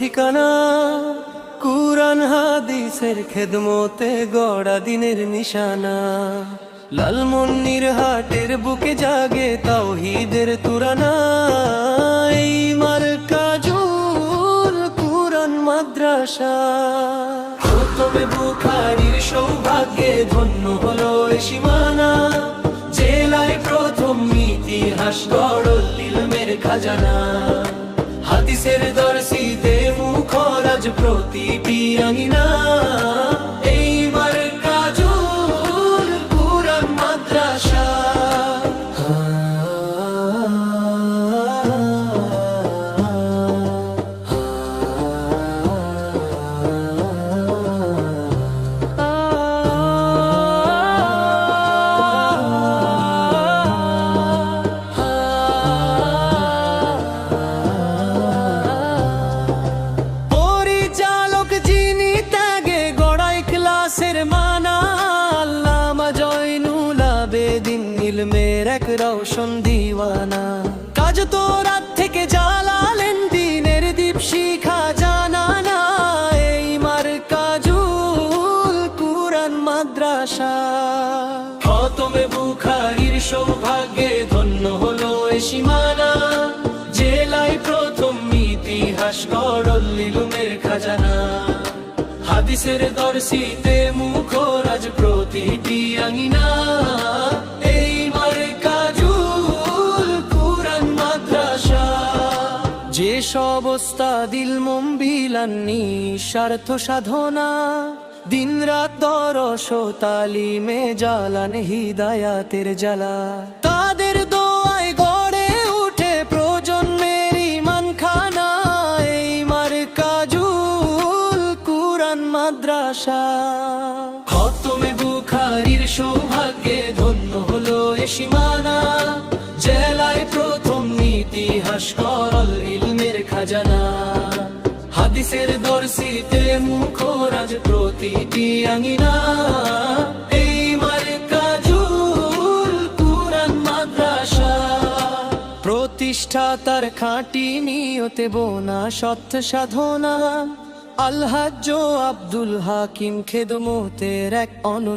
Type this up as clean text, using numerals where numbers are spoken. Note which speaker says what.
Speaker 1: ঠিকানা। কুরআন হাদিসের খেদমতে গড়া দিনের নিশানা। লালমনিরহাটের বুকে জাগে তাওহীদের তুরানা। এই মারকাজুল কুরআন মাদ্রাসা। প্রথমে বুখারীর সৌভাগ্যে ধন্য হলো এ সীমানা। জেলায় প্রথম ইতিহাস গড়ল ইলমের খাজানা। হাদিসের দরসিতে মুখরাজ প্রতিটি আঙিনা। এই মারকাজুল কুরআন মাদ্রাসা। ইলমের এক রওশন দিওয়ানা। কাজ তো রাত থেকে জ্বালালেন দিনের দীপ শিখা জানানা। এই মারকাজুল কুরআন মাদ্রাসা। খতমে বুখারীর সৌভাগ্যে ধন্য হলো এ সীমানা। জেলায় প্রথম ইতিহাস গড়ল ইলমের খাজানা। হাদিসের দরসিতে মুখরাজ প্রতিটি আঙিনা। এই মারকাজুল কুরআন মাদ্রাসা। যে সব ওস্তাদ ইলম বিলান নিঃস্বার্থ সাধনা। দিন রাত দরস ও তালিমে জ্বালান হিদায়াতের জ্বালা। তাদের দোয়ায় গড়ে উঠে প্রজন্মের ঈমানখানা। এই মারকাজুল কুরআন মাদ্রাসা। খতমে বুখারীর সৌভাগ্যে ধন্য হলো এ সীমানা। জেলায় প্রথম ইতিহাস গড়ল ইলমের খাজানা। হাদিসের দরসিতে মুখরাজ প্রতিটি আঙিনা। এই মারকাজুল কুরআন মাদ্রাসা। প্রতিষ্ঠাতার খাঁটি নিয়তে বোনা সৎ সাধনা। আল হাজ্জ আব্দুল হাকিম খেদমতের এক অনন্য